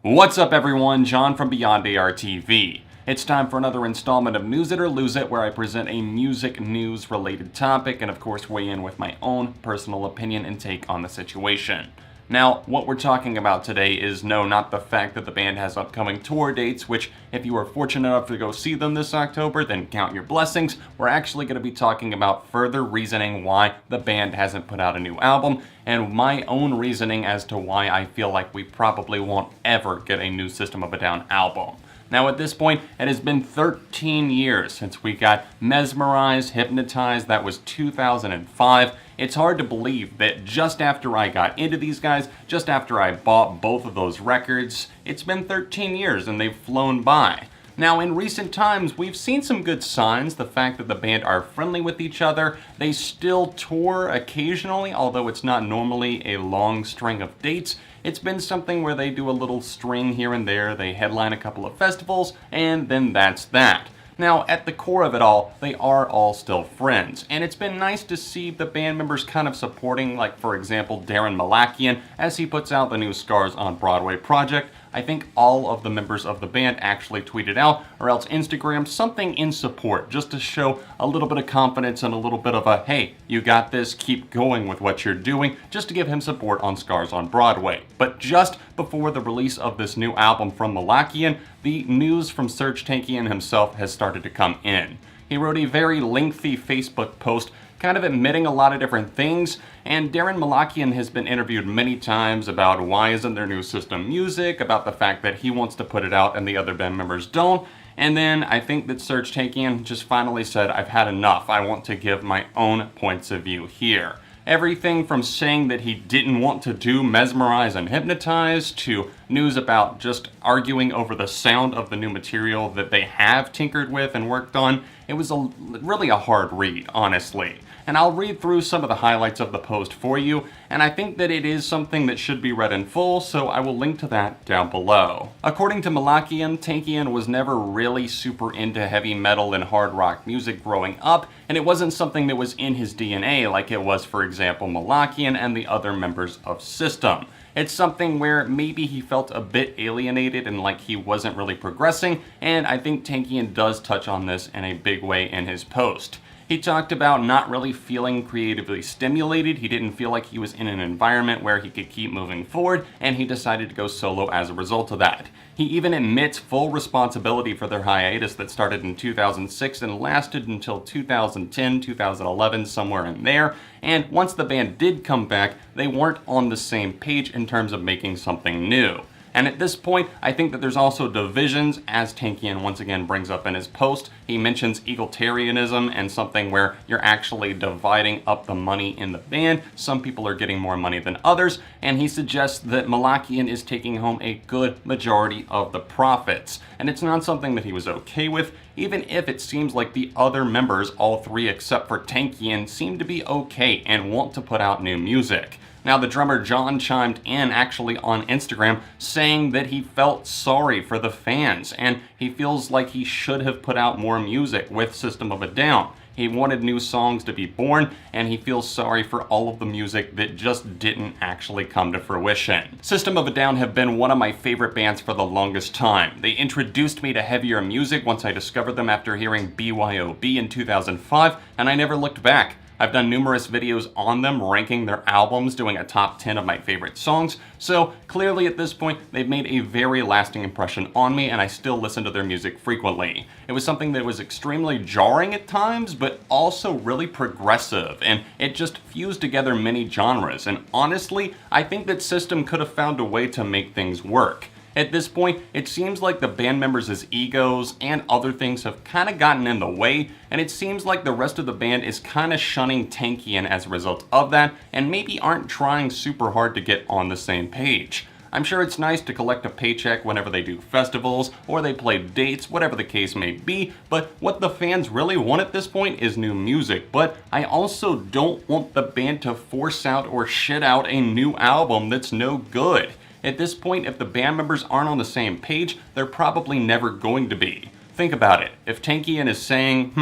What's up everyone, John from Beyond ARTV. It's time for another installment of News It or Lose It, where I present a music news related topic and of course weigh in with my own personal opinion and take on the situation. Now, what we're talking about today is not the fact that the band has upcoming tour dates, which if you are fortunate enough to go see them this October, then count your blessings. We're actually going to be talking about further reasoning why the band hasn't put out a new album, and my own reasoning as to why I feel like we probably won't ever get a new System of a Down album. Now at this point, it has been 13 years since we got Mesmerized, Hypnotized. That was 2005. It's hard to believe that just after I got into these guys, just after I bought both of those records, it's been 13 years and they've flown by. Now, in recent times, we've seen some good signs. The fact that the band are friendly with each other. They still tour occasionally, although it's not normally a long string of dates. It's been something where they do a little string here and there. They headline a couple of festivals, and then that's that. Now, at the core of it all, they are all still friends, and it's been nice to see the band members kind of supporting, like for example, Darren Malakian as he puts out the new Scars on Broadway project. I think all of the members of the band actually tweeted out, or else Instagram, something in support, just to show a little bit of confidence and a little bit of a, hey, you got this, keep going with what you're doing, just to give him support on Scars on Broadway. But just before the release of this new album from Malakian, the news from Serj Tankian himself has started to come in. He wrote a very lengthy Facebook post kind of admitting a lot of different things, and Darren Malakian has been interviewed many times about why isn't there new System music, about the fact that he wants to put it out and the other band members don't, and then I think that Serj Tankian just finally said, I've had enough, I want to give my own points of view here. Everything from saying that he didn't want to do Mesmerize and Hypnotize, to news about just arguing over the sound of the new material that they have tinkered with and worked on. It was really a hard read, honestly. And I'll read through some of the highlights of the post for you, and I think that it is something that should be read in full, so I will link to that down below. According to Malakian, Tankian was never really super into heavy metal and hard rock music growing up, and it wasn't something that was in his DNA like it was, for example, Malakian and the other members of System. It's something where maybe he felt a bit alienated and like he wasn't really progressing, and I think Tankian does touch on this in a big way in his post. He talked about not really feeling creatively stimulated. He didn't feel like he was in an environment where he could keep moving forward, and he decided to go solo as a result of that. He even admits full responsibility for their hiatus that started in 2006 and lasted until 2010, 2011, somewhere in there. And once the band did come back, they weren't on the same page in terms of making something new. And at this point, I think that there's also divisions, as Tankian once again brings up in his post. He mentions egalitarianism and something where you're actually dividing up the money in the band. Some people are getting more money than others, and he suggests that Malakian is taking home a good majority of the profits. And it's not something that he was okay with, even if it seems like the other members, all three except for Tankian, seem to be okay and want to put out new music. Now, the drummer John chimed in actually on Instagram saying that he felt sorry for the fans and he feels like he should have put out more music with System of a Down. He wanted new songs to be born, and he feels sorry for all of the music that just didn't actually come to fruition. System of a Down have been one of my favorite bands for the longest time. They introduced me to heavier music once I discovered them after hearing BYOB in 2005, and I never looked back. I've done numerous videos on them, ranking their albums, doing a top 10 of my favorite songs, so clearly at this point they've made a very lasting impression on me, and I still listen to their music frequently. It was something that was extremely jarring at times, but also really progressive, and it just fused together many genres, and honestly, I think that System could have found a way to make things work. At this point, it seems like the band members' egos and other things have kind of gotten in the way, and it seems like the rest of the band is kind of shunning Tankian as a result of that, and maybe aren't trying super hard to get on the same page. I'm sure it's nice to collect a paycheck whenever they do festivals, or they play dates, whatever the case may be, but what the fans really want at this point is new music. But I also don't want the band to force out or shit out a new album that's no good. At this point, if the band members aren't on the same page, they're probably never going to be. think about it. If Tankian is saying,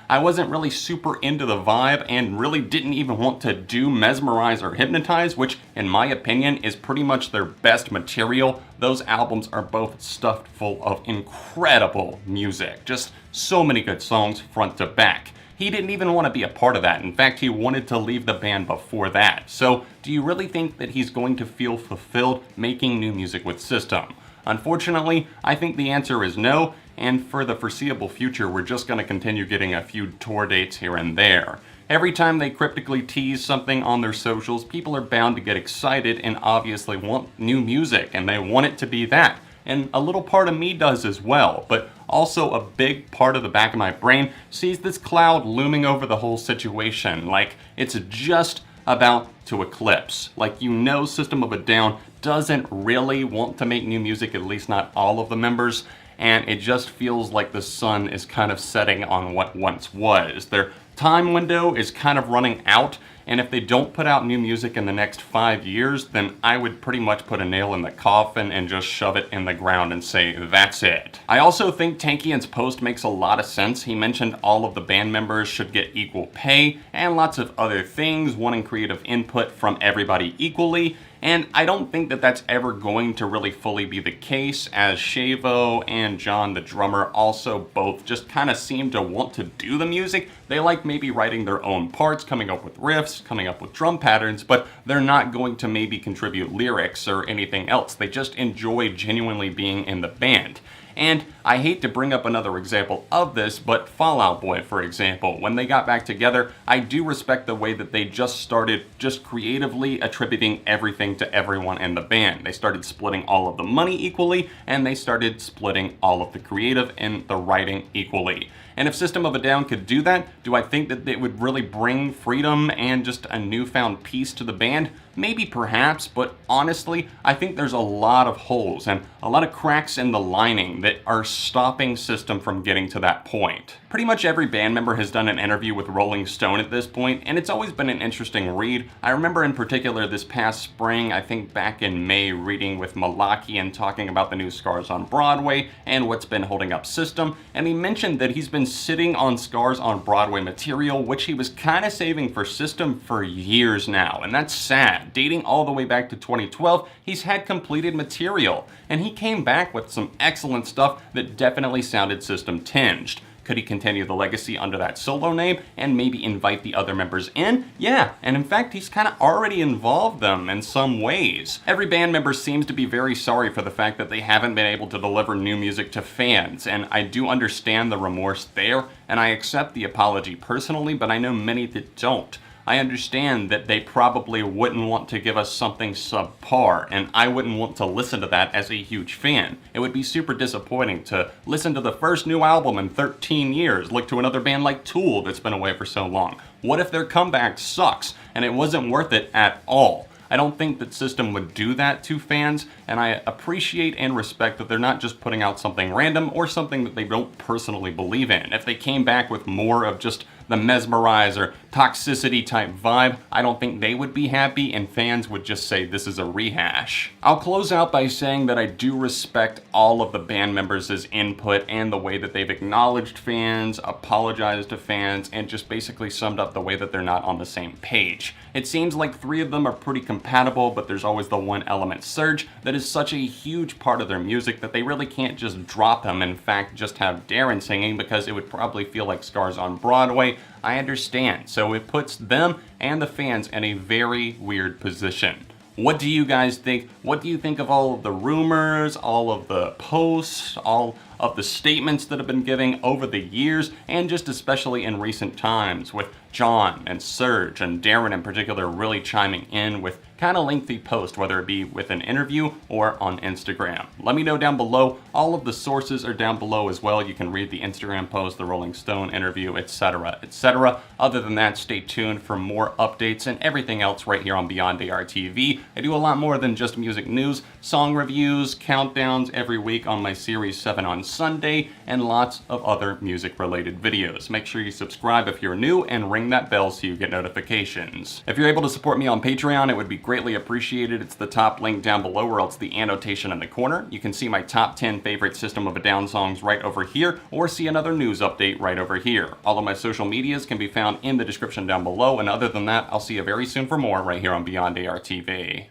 I wasn't really super into the vibe and really didn't even want to do Mesmerize or Hypnotize, which in my opinion is pretty much their best material. Those albums are both stuffed full of incredible music. Just so many good songs front to back. He didn't even want to be a part of that. In fact, he wanted to leave the band before that. So do you really think that he's going to feel fulfilled making new music with System? Unfortunately, I think the answer is no, and for the foreseeable future, we're just going to continue getting a few tour dates here and there. Every time they cryptically tease something on their socials, people are bound to get excited and obviously want new music, and they want it to be that. And a little part of me does as well, but also a big part of the back of my brain sees this cloud looming over the whole situation, like it's just about to eclipse. Like, System of a Down doesn't really want to make new music, at least not all of the members, and it just feels like the sun is kind of setting on what once was. Their time window is kind of running out, and if they don't put out new music in the next 5 years, then I would pretty much put a nail in the coffin and just shove it in the ground and say, that's it. I also think Tankian's post makes a lot of sense. He mentioned all of the band members should get equal pay, and lots of other things, wanting creative input from everybody equally. And I don't think that that's ever going to really fully be the case, as Shavo and John, the drummer, also both just kind of seem to want to do the music. They like maybe writing their own parts, coming up with riffs, coming up with drum patterns, but they're not going to maybe contribute lyrics or anything else. They just enjoy genuinely being in the band. And I hate to bring up another example of this, but Fall Out Boy, for example, when they got back together, I do respect the way that they just started creatively attributing everything to everyone in the band. They started splitting all of the money equally, and they started splitting all of the creative and the writing equally. And if System of a Down could do that, do I think that it would really bring freedom and just a newfound peace to the band? Maybe, perhaps, but honestly, I think there's a lot of holes and a lot of cracks in the lining that are stopping System from getting to that point. Pretty much every band member has done an interview with Rolling Stone at this point, and it's always been an interesting read. I remember in particular this past spring, I think back in May, reading with Malaki and talking about the new Scars on Broadway and what's been holding up System, and he mentioned that he's been sitting on Scars on Broadway material, which he was kind of saving for System for years now, and that's sad. Dating all the way back to 2012, he's had completed material, and he came back with some excellent stuff that definitely sounded System tinged. Could he continue the legacy under that solo name and maybe invite the other members in? Yeah, and in fact, he's kind of already involved them in some ways. Every band member seems to be very sorry for the fact that they haven't been able to deliver new music to fans, and I do understand the remorse there, and I accept the apology personally, but I know many that don't. I understand that they probably wouldn't want to give us something subpar, and I wouldn't want to listen to that as a huge fan. It would be super disappointing to listen to the first new album in 13 years, look to another band like Tool that's been away for so long. What if their comeback sucks, and it wasn't worth it at all? I don't think that System would do that to fans, and I appreciate and respect that they're not just putting out something random or something that they don't personally believe in. If they came back with more of just the Mesmerize or Toxicity type vibe, I don't think they would be happy, and fans would just say this is a rehash. I'll close out by saying that I do respect all of the band members' input and the way that they've acknowledged fans, apologized to fans, and just basically summed up the way that they're not on the same page. It seems like 3 of them are pretty compatible, but there's always the one element, Serj, that is such a huge part of their music that they really can't just drop him. In fact, just have Darren singing, because it would probably feel like Scars on Broadway. I understand, so it puts them and the fans in a very weird position. What do you guys think? What do you think of all of the rumors, all of the posts, all of the statements that have been given over the years, and just especially in recent times with John and Serj and Darren in particular really chiming in with kind of lengthy posts, whether it be with an interview or on Instagram? Let me know down below. All of the sources are down below as well. You can read the Instagram post, the Rolling Stone interview, etc., etc. Other than that, stay tuned for more updates and everything else right here on Beyond ARTV. I do a lot more than just music news, song reviews, countdowns every week on my Series 7 on Sunday, and lots of other music-related videos. Make sure you subscribe if you're new and ring that bell so you get notifications. If you're able to support me on Patreon, it would be greatly appreciated. It's the top link down below, or else the annotation in the corner. You can see my top 10 favorite System of a Down songs right over here, or see another news update right over here. All of my social medias can be found in the description down below, and other than that, I'll see you very soon for more right here on Beyond ARTV.